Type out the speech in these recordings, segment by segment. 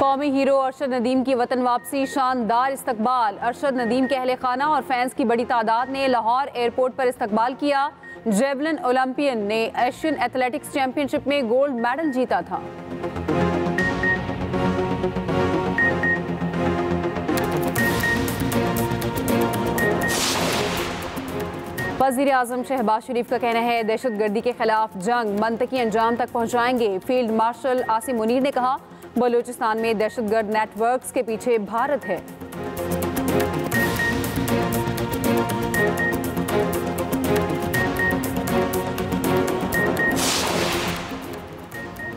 कौमी हीरो अरशद नदीम की वतन वापसी, शानदार इस्तकबाल। अरशद नदीम के अहले खाना और फैंस की बड़ी तादाद ने लाहौर एयरपोर्ट पर इस्तकबाल किया। जेवलिन ओलंपियन ने एशियन एथलेटिक्स चैंपियनशिप में गोल्ड मेडल जीता था। वज़ीर आज़म शहबाज शरीफ का कहना है, दहशत गर्दी के खिलाफ जंग मंतकी अंजाम तक पहुँचाएंगे। फील्ड मार्शल आसिम मुनीर ने कहा, बलूचिस्तान में दहशतगर्द नेटवर्क्स के पीछे भारत है।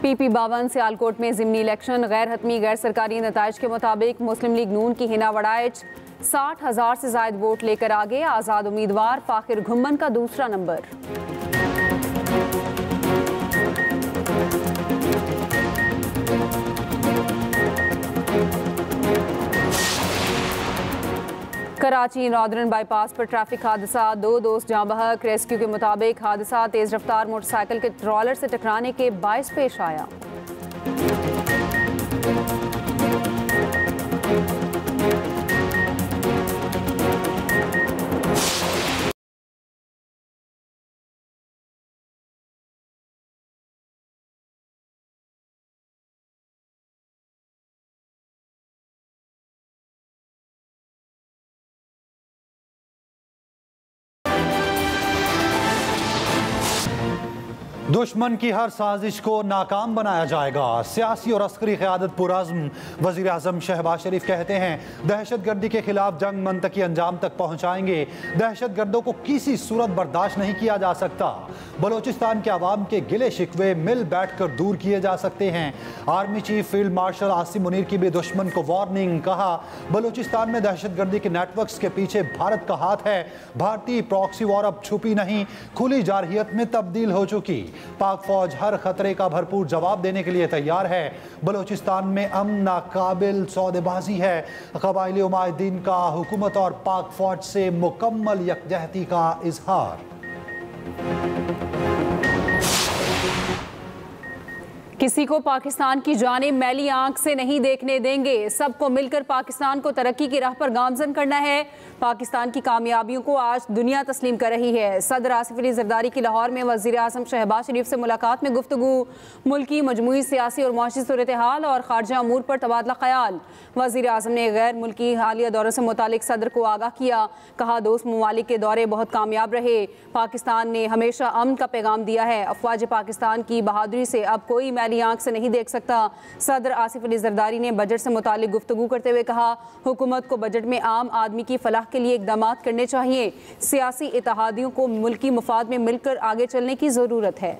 PP52 सियालकोट में ज़िमनी इलेक्शन, गैर हतमी गैर सरकारी नताइज के मुताबिक मुस्लिम लीग नून की हिना वड़ाइच 60,000 से ज़ायद वोट लेकर आगे। आज़ाद उम्मीदवार फ़ाखिर घुम्मन का दूसरा नंबर। कराची नॉर्दर्न बाईपास पर ट्रैफिक हादसा, 2 दोस्त जाँ बहक। रेस्क्यू के मुताबिक हादसा तेज रफ्तार मोटरसाइकिल के ट्रॉलर से टकराने के बायस पेश आया। दुश्मन की हर साजिश को नाकाम बनाया जाएगा। सियासी और अस्करी क़यादत पुरअज़्म। वज़ीर आज़म शहबाज शरीफ कहते हैं, दहशत गर्दी के खिलाफ जंग मंतकी अंजाम तक पहुँचाएंगे। दहशत गर्दों को किसी सूरत बर्दाश्त नहीं किया जा सकता। बलूचिस्तान के अवाम के गिले शिकवे मिल बैठ कर दूर किए जा सकते हैं। Army chief field marshal Asim Munir की भी दुश्मन को वार्निंग। कहा, बलूचिस्तान में दहशत गर्दी के नेटवर्क्स के पीछे भारत का हाथ है। भारतीय प्रॉक्सी वॉर अब छुपी नहीं, खुली जारहियत में तब्दील हो चुकी। पाक फौज हर खतरे का भरपूर जवाब देने के लिए तैयार है। बलूचिस्तान में अमन नाकाबिल सौदेबाजी है। कबाइली उमायदीन का हुकूमत और पाक फौज से मुकम्मल यकजहती का इजहार। किसी को पाकिस्तान की जानिब मैली आंख से नहीं देखने देंगे। सबको मिलकर पाकिस्तान को तरक्की की राह पर गामजन करना है। पाकिस्तान की कामयाबियों को आज दुनिया तस्लीम कर रही है। सदर आसिफ अली जरदारी की लाहौर में वज़ीर आज़म शहबाज शरीफ से मुलाकात में गुफ्तगू, मुल्की मजमूई सियासी और मुआशी सूरत हाल और खारजा अमूर पर तबादला ख्याल। वज़ीर आज़म ने गैर मुल्की हालिया दौरे से मुतालिक सदर को आगाह किया। कहा, दोस्त ममालिक के दौरे बहुत कामयाब रहे। पाकिस्तान ने हमेशा अमन का पैगाम दिया है। अफवाज पाकिस्तान की बहादुरी से अब कोई मैली आंख से नहीं देख सकता। सदर आसिफ अली जरदारी ने बजट से मुतालिक गुफ्तगू करते हुए कहा, हुकूमत को बजट में आम आदमी की फलाह के लिए इक़दामात करने चाहिए। सियासी इत्तेहादियों को मुल्की मफाद में मिलकर आगे चलने की ज़रूरत है।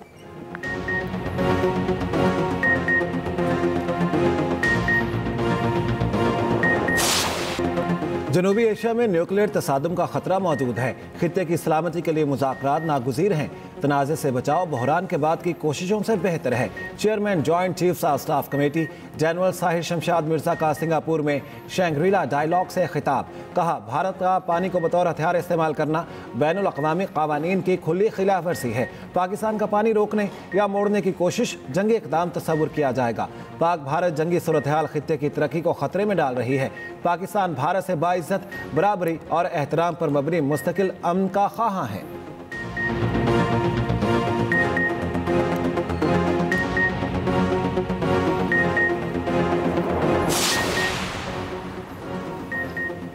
जनूबी एशिया में न्यूक्लियर तसादुम का खतरा मौजूद है। खित्ते की सलामती के लिए मुज़ाकरात नागुज़ीर हैं। तनाज़े से बचाव बहरान के बाद की कोशिशों से बेहतर है। Chairman joint chiefs of staff committee general Sahir Shamshad Mirza का सिंगापुर में शैंग्रीला डायलॉग से खिताब। कहा, भारत का पानी को बतौर हथियार इस्तेमाल करना बैनुल अक़वामी क़वानीन की खुली खिलाफ वर्जी है। पाकिस्तान का पानी रोकने या मोड़ने की कोशिश जंगी इक़दाम तस्वुर किया जाएगा। पाक भारत जंगी सूरत हाल खित्ते की तरक्की को ख़तरे में डाल रही है। पाकिस्तान भारत से बाइज़्ज़त, बराबरी और एहतराम पर मबनी मुस्तकिल अमन का ख़्वाहां है।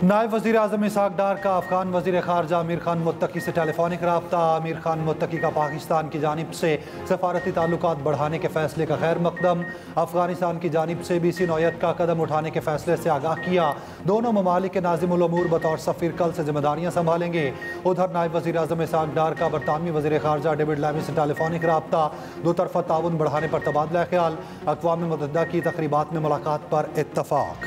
नायब वज़ीर आज़म इसहाक़ डार का अफ़गान वज़ीर ख़ारजा अमीर खान मुत्तकी से टेलीफोनिक रब्ता। अमीर खान मुत्तकी का पाकिस्तान की जानिब से सफ़ारती ताल्लुकात बढ़ाने के फ़ैसले का खैर मक़दम। अफ़गानिस्तान की जानिब से भी इसी नौयत का कदम उठाने के फ़ैसले से आगाह किया। दोनों ममालिक के नाज़िमुल उमूर बतौर सफ़ीर कल से जिम्मेदारियाँ संभालेंगे। उधर नायब वज़ीर आज़म इसहाक़ डार का बरतानवी वज़ीर ख़ारजा डेविड लैमी से टेलीफोनिक रब्ता। दो तरफ़ा ताउन बढ़ाने पर तबादला ख्याल। अक़वाम मुत्तहिदा की तक़रीबात में मुलाकात पर इत्तफ़ाक़।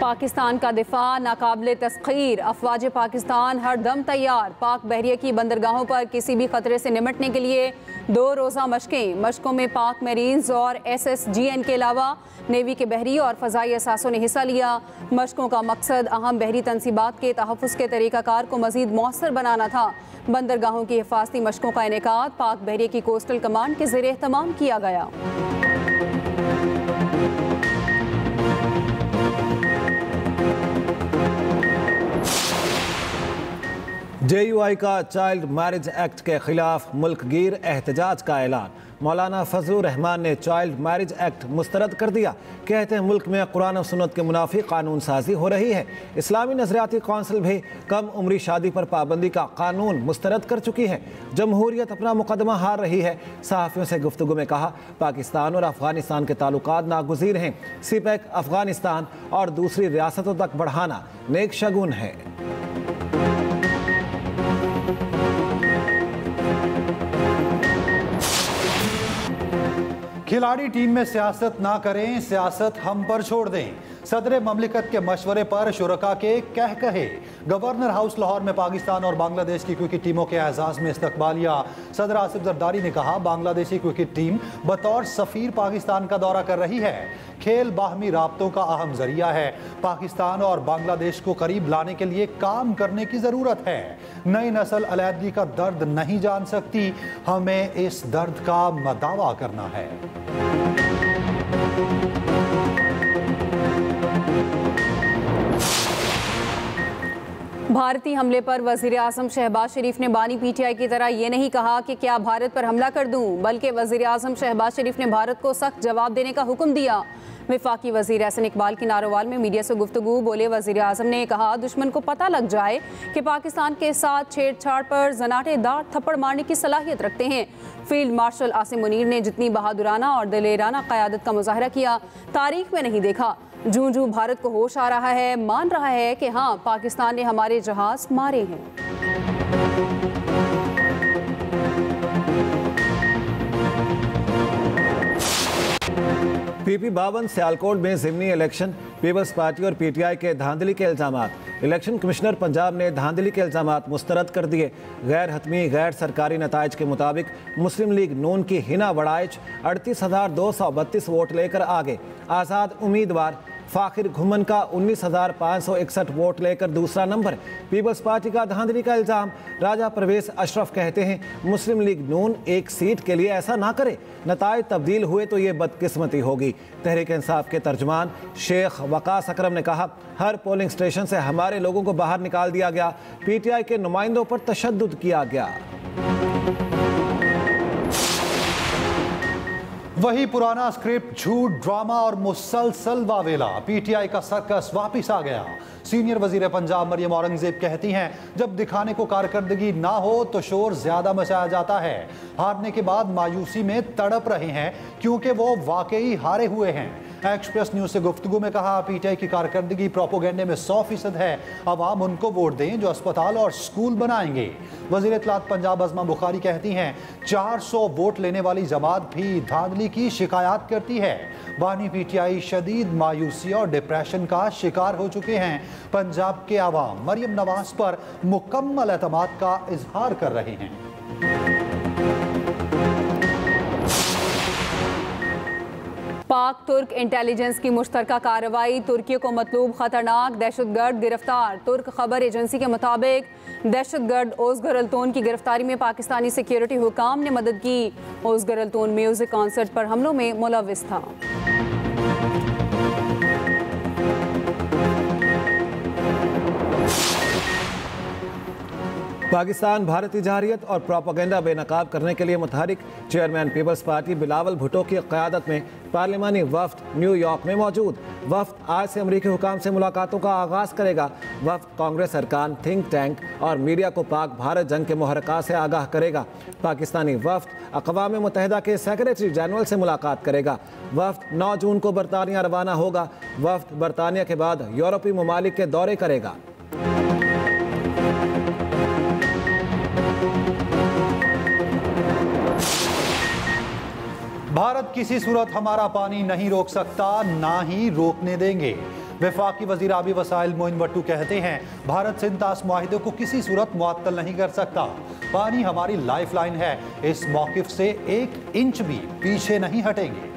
पाकिस्तान का दिफा नाकाबिले तस्खीर, अफवाज पाकिस्तान हर दम तैयार। पाक बहरिया की बंदरगाहों पर किसी भी खतरे से निपटने के लिए 2 रोज़ा मशकों में पाक मेरीन्स और SSGN के अलावा नेवी के बहरी और फ़ज़ाई असासों ने हिस्सा लिया। मशकों का मकसद अहम बहरी तनसीबात के तहफ़्फ़ुज़ के तरीक़ाकार को मज़ीद मौसर बनाना था। बंदरगाहों की हिफाजती मशकों का इनेकाद पाक बहरिया की कोस्टल कमांड के ज़रिए एहतमाम किया गया। JUI का चाइल्ड मैरिज एक्ट के खिलाफ मुल्कगीर एहतजाज का ऐलान। मौलाना फजलुर रहमान ने चाइल्ड मैरिज एक्ट मुस्तरद कर दिया। कहते हैं मुल्क में कुरान और सुन्नत के मुनाफी कानून साजी हो रही है। इस्लामी नजरियाती कौंसिल भी कम उम्री शादी पर पाबंदी का कानून मुस्तरद कर चुकी है। जमहूरियत अपना मुकदमा हार रही है। सहाफ़ियों से गुफ्तगू में कहा, पाकिस्तान और अफगानिस्तान के ताल्लुकात नागुज़ीर हैं। CPEC अफगानिस्तान और दूसरी रियासतों तक बढ़ाना नेक शगुन है। खिलाड़ी टीम में सियासत ना करें, सियासत हम पर छोड़ दें। सदर ममलिकत के मशवरे पर शुरका के कहे। गवर्नर हाउस लाहौर में पाकिस्तान और बांग्लादेश की क्रिकेट टीमों के एजाज़ में इस्तकबालिया। सदर आसिफ जरदारी ने कहा, बांग्लादेशी क्रिकेट टीम बतौर सफ़ीर पाकिस्तान का दौरा कर रही है। खेल बाहमी राब्तों का अहम जरिया है। पाकिस्तान और बांग्लादेश को करीब लाने के लिए काम करने की ज़रूरत है। नई नस्ल अलैदगी का दर्द नहीं जान सकती, हमें इस दर्द का मदावा करना है। भारतीय हमले पर वज़ीर आज़म शहबाज शरीफ ने बानी PTI की तरह ये नहीं कहा कि क्या भारत पर हमला कर दूं, बल्कि वज़ीर आज़म शहबाज शरीफ ने भारत को सख्त जवाब देने का हुक्म दिया। वफाकी वज़ीर एहसन इकबाल की नारोवाल में मीडिया से गुफ्तगू बोले वज़ीर आज़म ने कहा, दुश्मन को पता लग जाए कि पाकिस्तान के साथ छेड़छाड़ पर जनाटेदार थप्पड़ मारने की सलाहियत रखते हैं। फील्ड मार्शल आसिम मुनीर ने जितनी बहादुराना और दिलेराना क़यादत का मुजाहरा किया, तारीख में नहीं देखा। जूं भारत को होश आ रहा है, मान रहा है कि हाँ, पाकिस्तान ने हमारे जहाज मारे हैं। PP 52 सियालकोट में ज़िमनी इलेक्शन, पीपल्स पार्टी और PTI के धांधली के इल्ज़ामात। इलेक्शन कमिश्नर पंजाब ने धांधली के इल्ज़ामात मुस्तरद कर दिए। गैर हतमी गैर सरकारी नताइज के मुताबिक मुस्लिम लीग नून की हिना वड़ाइच 38,232 वोट लेकर आगे। आज़ाद उम्मीदवार फ़ाखिर घुमन का 19,561 वोट लेकर दूसरा नंबर। पीपल्स पार्टी का धांधली का इल्ज़ाम। राजा परवेज़ अशरफ कहते हैं, मुस्लिम लीग नून एक सीट के लिए ऐसा ना करे, नताइज तब्दील हुए तो ये बदकिस्मती होगी। तहरीक इंसाफ के तर्जुमान शेख वकास अकरम ने कहा, हर पोलिंग स्टेशन से हमारे लोगों को बाहर निकाल दिया गया। PTI के नुमाइंदों पर तशद्दुद किया गया। वही पुराना स्क्रिप्ट, झूठ, ड्रामा और मुसलसल वावेला। PTI का सर्कस वापिस आ गया। सीनियर वजीर पंजाब मरियम औरंगजेब कहती हैं, जब दिखाने को कारकर्दगी ना हो तो शोर ज्यादा मचाया जाता है। हारने के बाद मायूसी में तड़प रहे हैं क्योंकि वो वाकई हारे हुए हैं। एक्सप्रेस न्यूज से गुफ्तगू में कहा, PTI की कारकर्दगी प्रोपोगेंडे में 100% है। अवाम उनको वोट दें जो अस्पताल और स्कूल बनाएंगे। वजीर इत्तलात पंजाब अज़मा बुखारी कहती हैं, 400 वोट लेने वाली जमात भी धांधली की शिकायत करती है। बानी PTI शदीद मायूसी और डिप्रेशन का शिकार हो चुके हैं। पंजाब के अवाम मरियम नवाज पर मुकम्मल एतमाद का इजहार कर रहे हैं। पाक तुर्क इंटेलिजेंस की मुश्तरका कार्रवाई, तुर्की को मतलूब खतरनाक दहशतगर्द गिरफ्तार। तुर्क खबर एजेंसी के मुताबिक दहशतगर्द ओज़गर अल्तोन की गिरफ्तारी में पाकिस्तानी सिक्योरिटी हुकाम ने मदद की। ओज़गर अल्तोन म्यूजिक कॉन्सर्ट पर हमलों में मुलव्विस था। पाकिस्तान भारतीय जारियत और प्रोपेगेंडा बेनकाब करने के लिए मुतहरिक। चेयरमैन पीपल्स पार्टी बिलावल भुट्टो की क़यादत में पार्लिमानी वफ़द न्यूयॉर्क में मौजूद। वफ़द आज से अमरीकी हुकाम से मुलाकातों का आगाज़ करेगा। वफ़द कांग्रेस अरकान, थिंक टैंक और मीडिया को पाक भारत जंग के मुहर्रकात से आगाह करेगा। पाकिस्तानी वफ़द अक़वाम मुत्तहिदा के सेक्रेटरी जनरल से मुलाकात करेगा। वफ़द 9 जून को बरतानिया रवाना होगा। वफ़द बरतानिया के बाद यूरोपीय ममालिक के दौरे करेगा। भारत किसी सूरत हमारा पानी नहीं रोक सकता, ना ही रोकने देंगे। वफाकी वज़ीर आबी वसाइल मोइन भट्टू कहते हैं भारत सिंध-तास मुआहिदे को किसी सूरत मुअत्तल नहीं कर सकता। पानी हमारी लाइफ लाइन है, इस मौक़िफ़ से 1 इंच भी पीछे नहीं हटेंगे।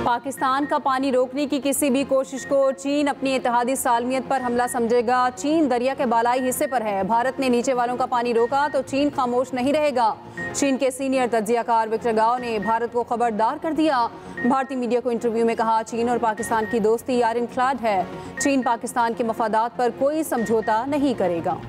पाकिस्तान का पानी रोकने की किसी भी कोशिश को चीन अपनी इत्तेहादी सालमियत पर हमला समझेगा। चीन दरिया के बालाई हिस्से पर है। भारत ने नीचे वालों का पानी रोका तो चीन खामोश नहीं रहेगा। चीन के सीनियर तज्जियाकार विक्टर गाओ ने भारत को खबरदार कर दिया। भारतीय मीडिया को इंटरव्यू में कहा, चीन और पाकिस्तान की दोस्ती यार-इन-क्लाड है। चीन पाकिस्तान के मफादात पर कोई समझौता नहीं करेगा।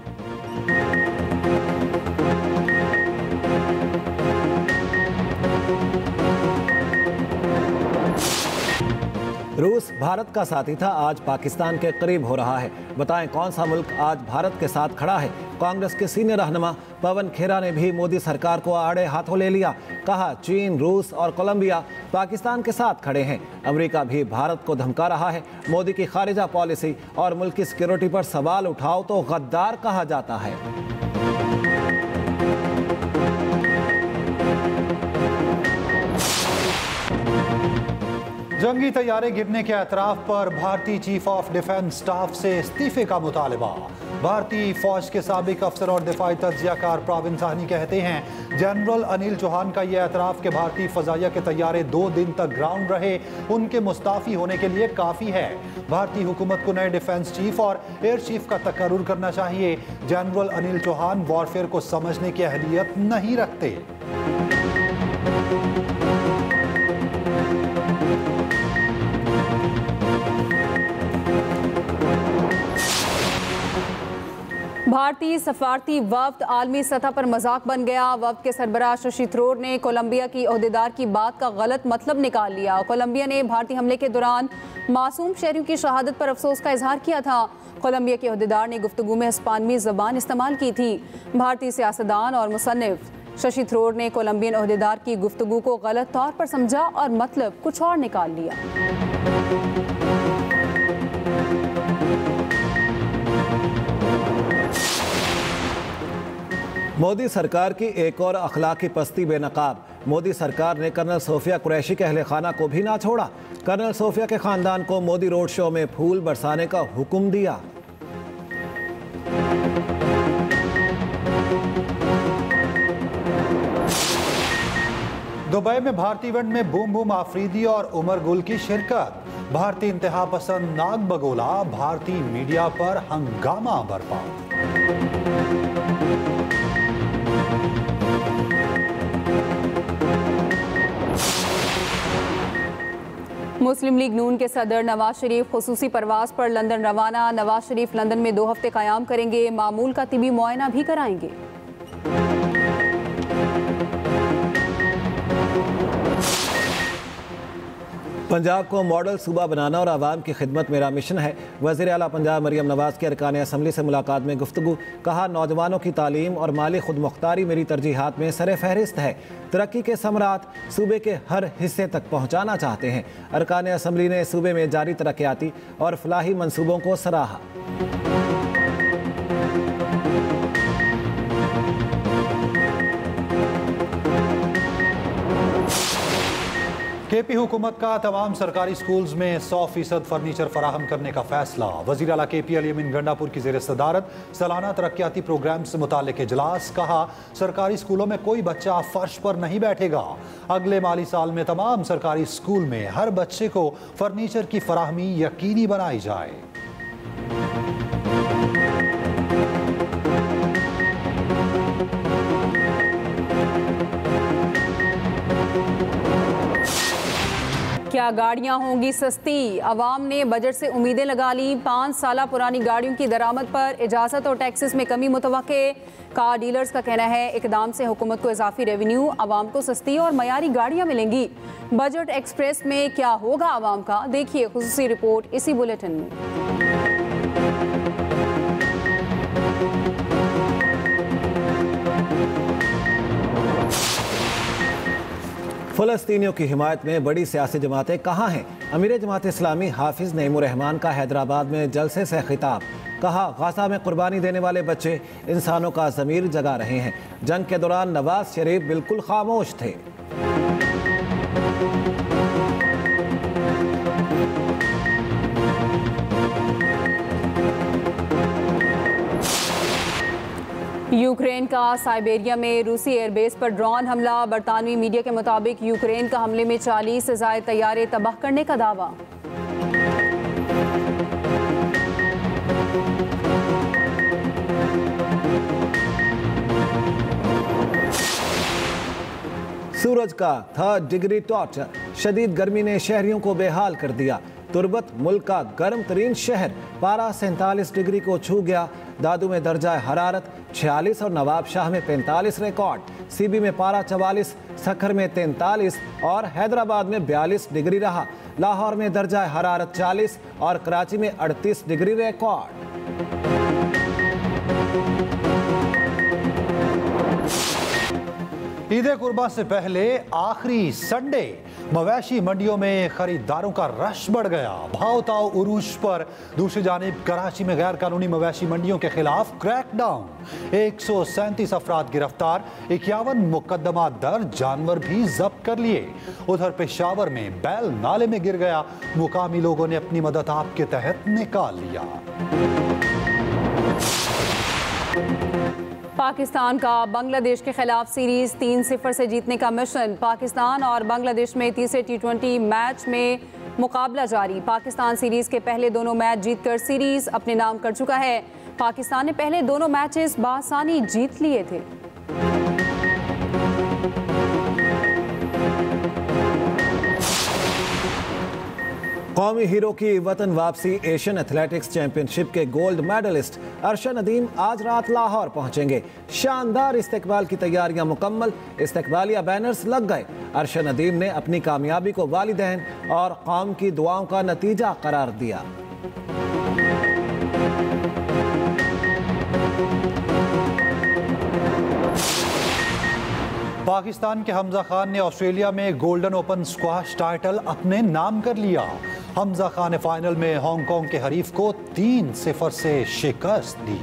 रूस भारत का साथी था, आज पाकिस्तान के करीब हो रहा है। बताएं कौन सा मुल्क आज भारत के साथ खड़ा है। कांग्रेस के सीनियर रहनुमा पवन खेरा ने भी मोदी सरकार को आड़े हाथों ले लिया। कहा, चीन, रूस और कोलंबिया पाकिस्तान के साथ खड़े हैं। अमेरिका भी भारत को धमका रहा है। मोदी की खारिजा पॉलिसी और मुल्क की सिक्योरिटी पर सवाल उठाओ तो गद्दार कहा जाता है। जंगी तैयारे गिरने के एतराफ पर भारतीय चीफ ऑफ डिफेंस स्टाफ से इस्तीफे का मुतालबा। भारतीय फौज के साबिक अफसर और दिफाई तज्जियाकार प्राविन साहनी कहते हैं जनरल अनिल चौहान का यह एतराफ कि भारतीय फजाइया के तैयारे 2 दिन तक ग्राउंड रहे उनके मुस्ताफी होने के लिए काफ़ी है। भारतीय हुकूमत को नए डिफेंस चीफ और एयर चीफ का तकर्रुर करना चाहिए। जनरल अनिल चौहान वॉरफेयर को समझने की अहलियत नहीं रखते। भारतीय सफारती वफ्द आलमी सतह पर मजाक बन गया। वफ्द के सरबराह शशि थरूर ने कोलंबिया की ओहदेदार की बात का गलत मतलब निकाल लिया। कोलंबिया ने भारतीय हमले के दौरान मासूम शहरियों की शहादत पर अफसोस का इजहार किया था। कोलंबिया के ओहदेदार ने गुफ्तगू में हिस्पानवी ज़बान इस्तेमाल की थी। भारतीय सियासतदान और मुसन्निफ शशि थरूर ने कोलंबियन ओहदेदार की गुफ्तगू को गलत तौर पर समझा और मतलब कुछ और निकाल लिया। मोदी सरकार की एक और अखलाकी पस्ती बेनकाब। मोदी सरकार ने कर्नल सोफिया कुरैशी के अहले खाना को भी ना छोड़ा। कर्नल सोफिया के खानदान को मोदी रोड शो में फूल बरसाने का हुक्म दिया। दुबई में भारतीय इवेंट में बूम बूम आफरीदी और उमर गुल की शिरकत। भारतीय इंतहा पसंद नाग बगोला, भारतीय मीडिया पर हंगामा बरपा। मुस्लिम लीग नून के सदर नवाज शरीफ खुसूसी परवाज पर लंदन रवाना। नवाज शरीफ लंदन में 2 हफ्ते क़याम करेंगे। मामूल का तिबी मुआयना भी कराएंगे। पंजाब को मॉडल सूबा बनाना और आवाम की खिदमत मेरा मिशन है। वज़ीर आला पंजाब मरियम नवाज की अरकान असम्बली से मुलाकात में गुफ्तगू। कहा, नौजवानों की तालीम और माली खुद मुख्तारी मेरी तरजीहात में सरे फहरिस्त है। तरक्की के समरात सूबे के हर हिस्से तक पहुँचाना चाहते हैं। अरकान असम्बली ने सूबे में जारी तरक्याती और फलाही मनसूबों को सराहा। केपी हुकूमत का तमाम सरकारी स्कूल्स में 100% फर्नीचर फराहम करने का फैसला। वज़ीर आला KP अली अमीन गंडापुर की ज़ेर सदारत सालाना तरक्याती प्रोग्राम से मुताल्लिक इजलास। कहा, सरकारी स्कूलों में कोई बच्चा फर्श पर नहीं बैठेगा। अगले माली साल में तमाम सरकारी स्कूल में हर बच्चे को फर्नीचर की फराहमी यकीनी बनाई जाए। क्या गाड़ियां होंगी सस्ती? अवाम ने बजट से उम्मीदें लगा ली। 5 साल पुरानी गाड़ियों की दरामद पर इजाज़त और टैक्सेस में कमी मुतवक्के। कार डीलर्स का कहना है इकदाम से हुकूमत को इजाफी रेवेन्यू, अवाम को सस्ती और मयारी गाड़ियां मिलेंगी। बजट एक्सप्रेस में क्या होगा अवाम का, देखिए खुसूसी रिपोर्ट इसी बुलेटिन में। फ़लस्तीनियों की हिमायत में बड़ी सियासी जमातें कहाँ हैं? अमीर जमात इस्लामी हाफिज़ नईमुर रहमान का हैदराबाद में जलसे से खिताब। कहा, गाजा में कुर्बानी देने वाले बच्चे इंसानों का ज़मीर जगा रहे हैं। जंग के दौरान नवाज शरीफ बिल्कुल खामोश थे। यूक्रेन का साइबेरिया में रूसी एयरबेस पर ड्रोन हमला। बरतानवी मीडिया के मुताबिक यूक्रेन का हमले में 40 से ज़ायद तैयारे तबाह करने का दावा। सूरज का 3rd डिग्री टॉर्चर। शदीद गर्मी ने शहरियों को बेहाल कर दिया। तुर्बत मुल्क का गर्म तरीन शहर, पारा 47 डिग्री को छू गया। दादू में दर्जा हरारत 46 और नवाब शाह में 45 रिकॉर्ड। सीबी में पारा 44, सखर में 43 और हैदराबाद में 42 डिग्री रहा। लाहौर में दर्जा हरारत 40 और कराची में 38 डिग्री रिकॉर्ड। ईद कुर्बान से पहले आखिरी संडे मवेशी मंडियों में खरीदारों का रश बढ़ गया। भाव ताव उरूज पर। दूसरी जानिब कराची में गैर कानूनी मवेशी मंडियों के खिलाफ क्रैकडाउन। 137 अफराद गिरफ्तार, 51 मुकदमा दर्ज, जानवर भी जब्त कर लिए। उधर पेशावर में बैल नाले में गिर गया, मुकामी लोगों ने अपनी मदद आपके तहत निकाल लिया। पाकिस्तान का बांग्लादेश के खिलाफ सीरीज 3-0 से जीतने का मिशन। पाकिस्तान और बांग्लादेश में तीसरे T20 मैच में मुकाबला जारी। पाकिस्तान सीरीज के पहले दोनों मैच जीतकर सीरीज अपने नाम कर चुका है। पाकिस्तान ने पहले दोनों मैचेस बआसानी जीत लिए थे। कौमी हीरो की वतन वापसी। एशियन एथलेटिक्स चैंपियनशिप के गोल्ड मेडलिस्ट अरशद नदीम आज रात लाहौर पहुंचेंगे। शानदार इस्तकबाल की तैयारियां मुकम्मल, इस्तकबालिया बैनर्स लग गए। अरशद नदीम ने अपनी कामयाबी को वालिदैन और कौम की दुआओं का नतीजा करार दिया। पाकिस्तान के हमजा खान ने ऑस्ट्रेलिया में गोल्डन ओपन स्क्वाश टाइटल अपने नाम कर लिया। हमजा खान ने फाइनल में हांगकांग के हरीफ को 3-0 से शिकस्त दी।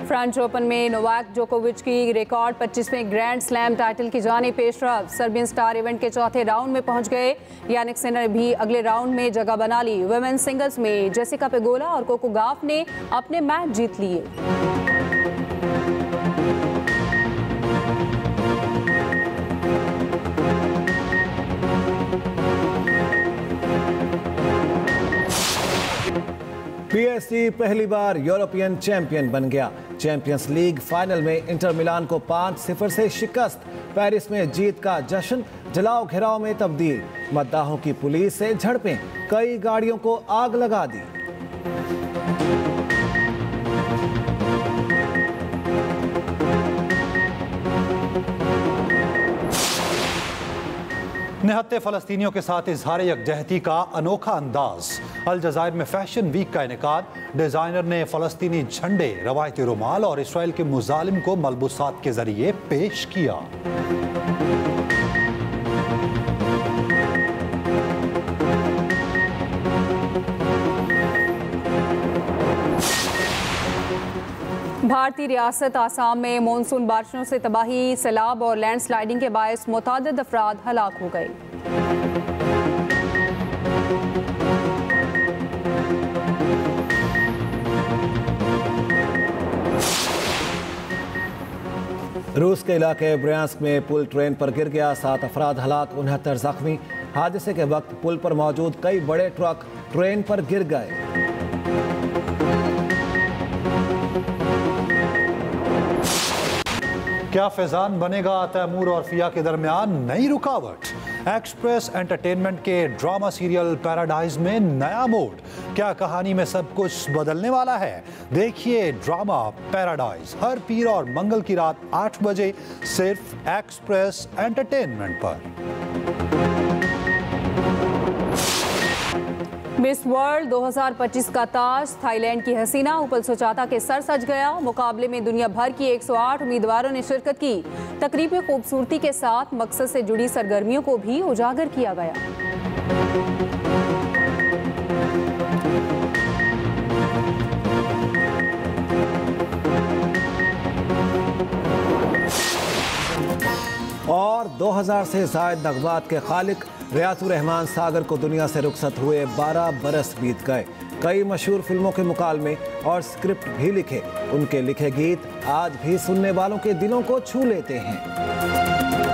फ्रेंच ओपन में नोवाक जोकोविच की रिकॉर्ड 25वें ग्रैंड स्लैम टाइटल की जाने पेशरफ। सर्बियन स्टार इवेंट के चौथे राउंड में पहुंच गए। यानिक सिनर भी अगले राउंड में जगह बना ली। वुमेन्स सिंगल्स में जेसिका पेगोला और कोको गाफ ने अपने मैच जीत लिए। पीएसजी पहली बार यूरोपियन चैंपियन बन गया। चैंपियंस लीग फाइनल में इंटर मिलान को 5-0 से शिकस्त। पेरिस में जीत का जश्न जलाओ घेराव में तब्दील। मद्दाहों की पुलिस से झड़पें, कई गाड़ियों को आग लगा दी। निहत्ते फ़लस्तीनियों के साथ इजहार यकजहती का अनोखा अंदाज। अल जज़ायर में फैशन वीक का इनेकाद। डिज़ाइनर ने फ़लस्तीनी झंडे, रवायती रुमाल और इसराइल के मुजालिम को मलबूसात के जरिए पेश किया। भारतीय रियासत आसाम में मानसून बारिशों से तबाही, सैलाब और लैंडस्लाइडिंग के बायस मुतादिद अफराद हलाक हो गए। रूस के इलाके ब्रयांस्क में पुल ट्रेन पर गिर गया, 7 अफराद हलाक, 69 जख्मी। हादसे के वक्त पुल पर मौजूद कई बड़े ट्रक ट्रेन पर गिर गए। क्या फैजान बनेगा तैमूर और फिया के दरमियान नई रुकावट। एक्सप्रेस एंटरटेनमेंट के ड्रामा सीरियल पैराडाइज में नया मोड। क्या कहानी में सब कुछ बदलने वाला है? देखिए ड्रामा पैराडाइज हर पीर और मंगल की रात 8 बजे सिर्फ एक्सप्रेस एंटरटेनमेंट पर। मिस वर्ल्ड 2025 का ताज थाईलैंड की हसीना उपल सुचाता के सर सज गया। मुकाबले में दुनिया भर की 108 उम्मीदवारों ने शिरकत की। तकरीब में खूबसूरती के साथ मकसद से जुड़ी सरगर्मियों को भी उजागर किया गया। और 2000 से ज़ायद नग़मात के खालिक रियाजुर रहमान सागर को दुनिया से रुखसत हुए 12 बरस बीत गए। कई मशहूर फिल्मों के मुकालमे और स्क्रिप्ट भी लिखे। उनके लिखे गीत आज भी सुनने वालों के दिलों को छू लेते हैं।